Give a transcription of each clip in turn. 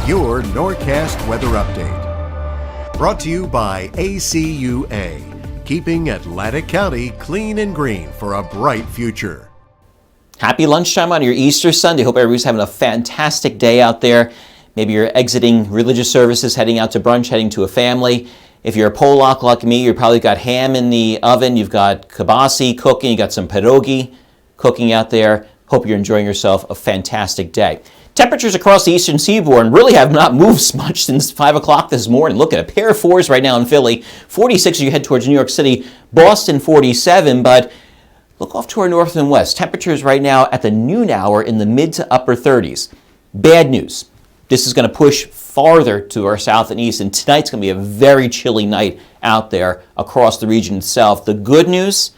Your Norcast weather update. Brought to you by ACUA, keeping Atlantic County clean and green for a bright future. Happy lunchtime on your Easter Sunday. Hope everybody's having a fantastic day out there. Maybe you're exiting religious services, heading out to brunch, heading to a family. If you're a Pollock like me, you've probably got ham in the oven. You've got Kelbasi cooking. You got some Periogi cooking out there. Hope you're enjoying yourself a fantastic day. Temperatures across the eastern seaboard really have not moved much since 5 o'clock this morning. Look at a pair of fours right now in Philly. 46 as you head towards New York City. Boston 47, but look off to our north and west. Temperatures right now at the noon hour in the mid to upper 30s. Bad news. This is going to push farther to our south and east, and tonight's going to be a very chilly night out there across the region itself. The good news,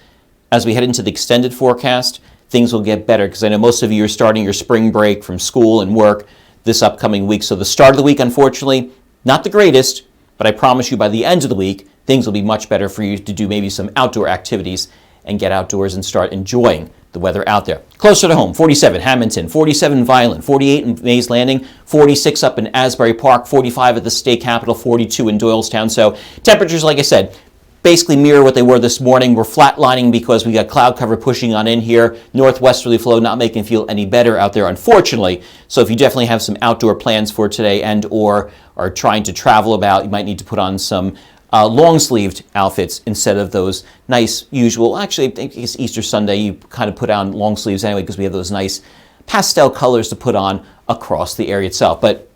as we head into the extended forecast, things will get better because I know most of you are starting your spring break from school and work this upcoming week. So the start of the week, unfortunately, not the greatest, but I promise you by the end of the week, things will be much better for you to do maybe some outdoor activities and get outdoors and start enjoying the weather out there. Closer to home, 47 Hamilton, 47 Violent, 48 in Mays Landing, 46 up in Asbury Park, 45 at the state capitol, 42 in Doylestown. So temperatures, like I said, basically mirror what they were this morning. We're flatlining because we got cloud cover pushing on in here. Northwesterly flow not making it feel any better out there, unfortunately. So if you definitely have some outdoor plans for today and or are trying to travel about, you might need to put on some long-sleeved outfits instead of those nice usual. Actually, I think it's Easter Sunday. You kind of put on long sleeves anyway because we have those nice pastel colors to put on across the area itself. But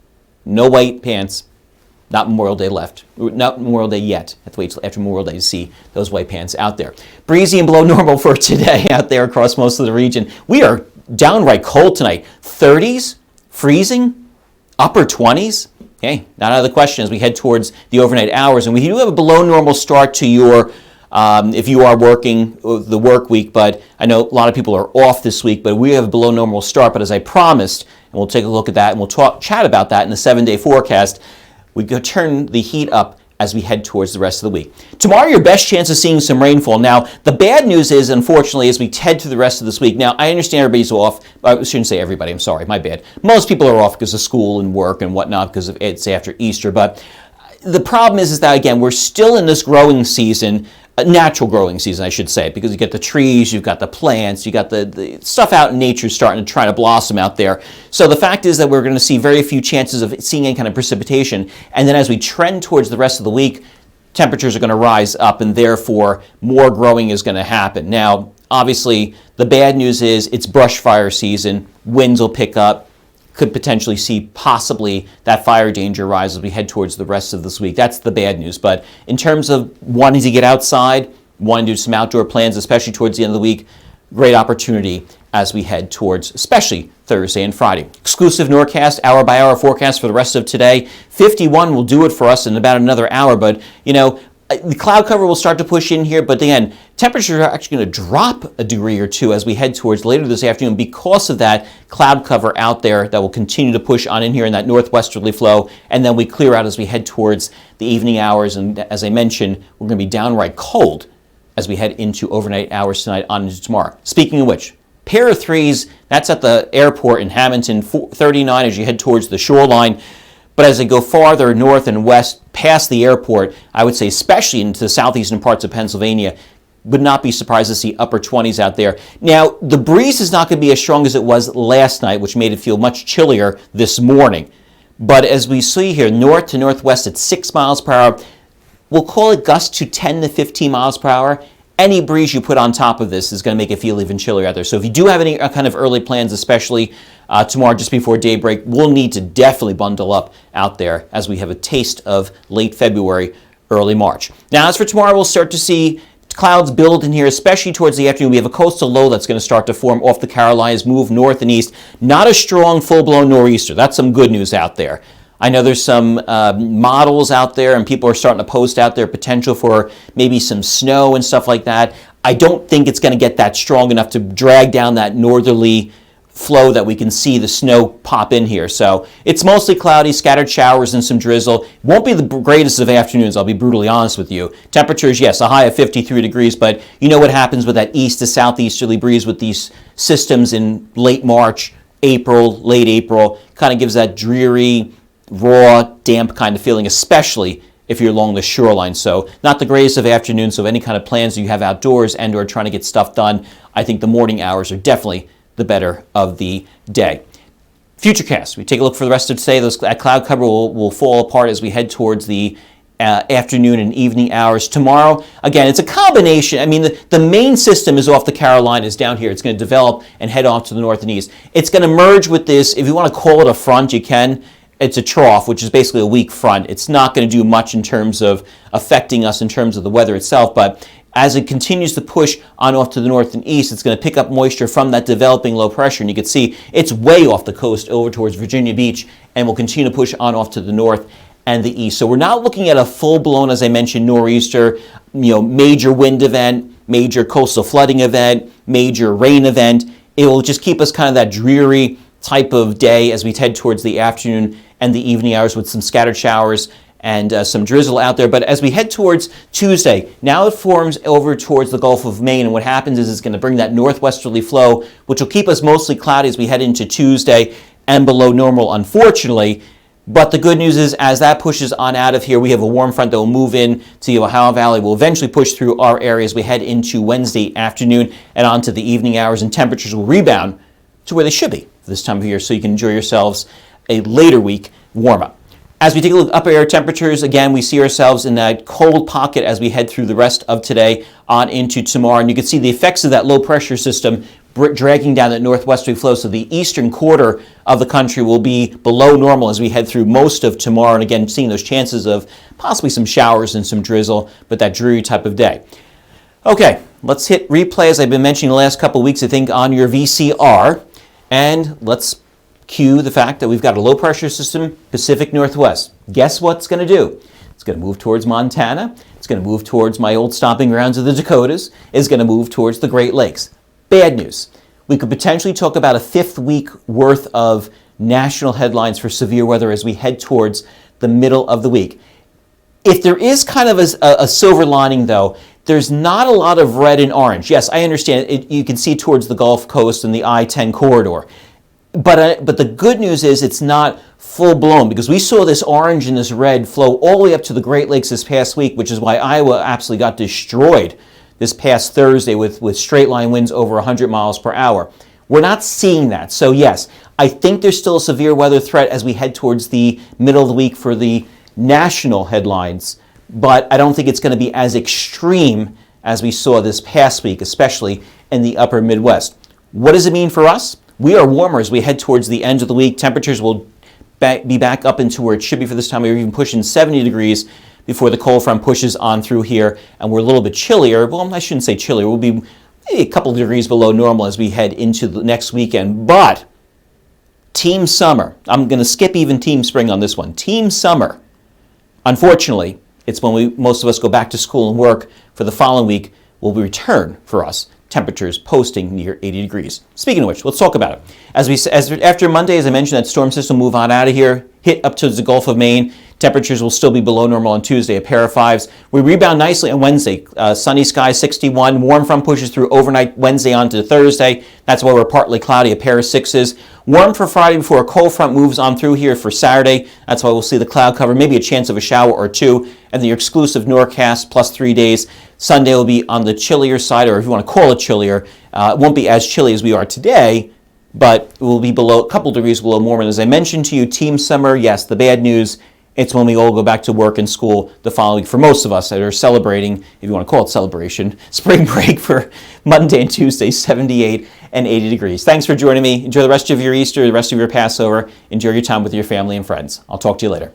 no white pants. Not Memorial Day left. Not Memorial Day yet. Have to wait till after Memorial Day to see those white pants out there. Breezy and below normal for today out there across most of the region. We are downright cold tonight. 30s, freezing, upper 20s. Okay, not out of the question as we head towards the overnight hours. And we do have a below normal start to your, if you are working the work week, but I know a lot of people are off this week, but we have a below normal start. But as I promised, and we'll take a look at that and we'll chat about that in the 7-day forecast, we go turn the heat up as we head towards the rest of the week. Tomorrow, your best chance of seeing some rainfall. Now, the bad news is, unfortunately, as we head to the rest of this week, now, I understand everybody's off. I shouldn't say everybody. I'm sorry. My bad. Most people are off because of school and work and whatnot because it's after Easter. But the problem is that, again, we're still in this growing season, a natural growing season, I should say, because you get the trees, you've got the plants, you got the stuff out in nature starting to try to blossom out there. So the fact is that we're going to see very few chances of seeing any kind of precipitation. And then as we trend towards the rest of the week, temperatures are going to rise up and therefore more growing is going to happen. Now, obviously, the bad news is it's brush fire season. Winds will pick up. Could potentially see possibly that fire danger rise as we head towards the rest of this week. That's the bad news. But in terms of wanting to get outside, wanting to do some outdoor plans, especially towards the end of the week, great opportunity as we head towards especially Thursday and Friday. Exclusive Norcast hour-by-hour forecast for the rest of today. 51 will do it for us in about another hour. But, you know, the cloud cover will start to push in here, but again, temperatures are actually going to drop a degree or two as we head towards later this afternoon because of that cloud cover out there that will continue to push on in here in that northwesterly flow, and then we clear out as we head towards the evening hours, and as I mentioned, we're going to be downright cold as we head into overnight hours tonight on into tomorrow. Speaking of which, pair of threes, that's at the airport in Hamilton, 39 as you head towards the shoreline. But as I go farther north and west past the airport, I would say especially into the southeastern parts of Pennsylvania, would not be surprised to see upper 20s out there. Now, the breeze is not going to be as strong as it was last night, which made it feel much chillier this morning. But as we see here, north to northwest at 6 miles per hour, we'll call it gusts to 10 to 15 miles per hour. Any breeze you put on top of this is going to make it feel even chillier out there. So if you do have any kind of early plans, especially tomorrow just before daybreak, we'll need to definitely bundle up out there as we have a taste of late February, early March. Now, as for tomorrow, we'll start to see clouds build in here, especially towards the afternoon. We have a coastal low that's going to start to form off the Carolinas, move north and east. Not a strong, full-blown nor'easter. That's some good news out there. I know there's some models out there and people are starting to post out there potential for maybe some snow and stuff like that. I don't think it's going to get that strong enough to drag down that northerly flow that we can see the snow pop in here. So it's mostly cloudy, scattered showers and some drizzle. Won't be the greatest of afternoons, I'll be brutally honest with you. Temperatures, yes, a high of 53 degrees, but you know what happens with that east to southeasterly breeze with these systems in late March, April, late April, kind of gives that dreary, raw, damp kind of feeling, especially if you're along the shoreline. So not the greatest of afternoons, so any kind of plans you have outdoors and or trying to get stuff done, I think the morning hours are definitely the better of the day. Futurecast. We take a look for the rest of today. That cloud cover will fall apart as we head towards the afternoon and evening hours. Tomorrow, again, it's a combination. I mean, the main system is off the Carolinas down here. It's going to develop and head off to the north and east. It's going to merge with this. If you want to call it a front, you can. It's a trough, which is basically a weak front. It's not going to do much in terms of affecting us in terms of the weather itself, but as it continues to push on off to the north and east, it's going to pick up moisture from that developing low pressure, and you can see it's way off the coast over towards Virginia Beach, and will continue to push on off to the north and the east. So we're not looking at a full-blown, as I mentioned, nor'easter, major wind event, major coastal flooding event, major rain event. It will just keep us kind of that dreary type of day as we head towards the afternoon and the evening hours with some scattered showers and some drizzle out there. But as we head towards Tuesday, now it forms over towards the Gulf of Maine, and what happens is it's going to bring that northwesterly flow, which will keep us mostly cloudy as we head into Tuesday and below normal, unfortunately. But the good news is, as that pushes on out of here, we have a warm front that will move in to the Ohio Valley, will eventually push through our area as we head into Wednesday afternoon and onto the evening hours, and temperatures will rebound to where they should be for this time of year, so you can enjoy yourselves a later week warm-up. As we take a look at upper air temperatures, again, we see ourselves in that cold pocket as we head through the rest of today on into tomorrow. And you can see the effects of that low pressure system dragging down that northwesterly flow. So the eastern quarter of the country will be below normal as we head through most of tomorrow. And again, seeing those chances of possibly some showers and some drizzle, but that dreary type of day. Okay, let's hit replay, as I've been mentioning the last couple of weeks, I think, on your VCR. And let's cue the fact that we've got a low pressure system, Pacific Northwest. Guess what it's going to do? It's going to move towards Montana. It's going to move towards my old stomping grounds of the Dakotas. It's going to move towards the Great Lakes. Bad news. We could potentially talk about a 5th week worth of national headlines for severe weather as we head towards the middle of the week. If there is kind of a silver lining, though, there's not a lot of red and orange. Yes, I understand. You can see towards the Gulf Coast and the I-10 corridor. But the good news is it's not full-blown, because we saw this orange and this red flow all the way up to the Great Lakes this past week, which is why Iowa absolutely got destroyed this past Thursday with straight-line winds over 100 miles per hour. We're not seeing that. So yes, I think there's still a severe weather threat as we head towards the middle of the week for the national headlines, but I don't think it's going to be as extreme as we saw this past week, especially in the upper Midwest. What does it mean for us? We are warmer as we head towards the end of the week. Temperatures will be back up into where it should be for this time. We're even pushing 70 degrees before the cold front pushes on through here, and we're a little bit chillier. Well, I shouldn't say chillier. We'll be a couple of degrees below normal as we head into the next weekend. But Team Summer, I'm going to skip even Team Spring on this one. Team Summer, unfortunately, it's when most of us go back to school and work for the following week, will return for us. Temperatures posting near 80 degrees. Speaking of which, let's talk about it. After Monday, as I mentioned, that storm system will move on out of here, hit up to the Gulf of Maine. Temperatures will still be below normal on Tuesday, a pair of 5s. We rebound nicely on Wednesday. Sunny skies, 61. Warm front pushes through overnight Wednesday onto Thursday. That's why we're partly cloudy, a pair of 6s. Warm for Friday before a cold front moves on through here for Saturday. That's why we'll see the cloud cover, maybe a chance of a shower or two. And the exclusive Norcast plus 3 days. Sunday will be on the chillier side, or if you want to call it chillier. It won't be as chilly as we are today, but it will be below a couple degrees below normal. And as I mentioned to you, Team Summer, yes, the bad news, it's when we all go back to work and school the following week. For most of us that are celebrating, if you want to call it celebration, spring break for Monday and Tuesday, 78 and 80 degrees. Thanks for joining me. Enjoy the rest of your Easter, the rest of your Passover. Enjoy your time with your family and friends. I'll talk to you later.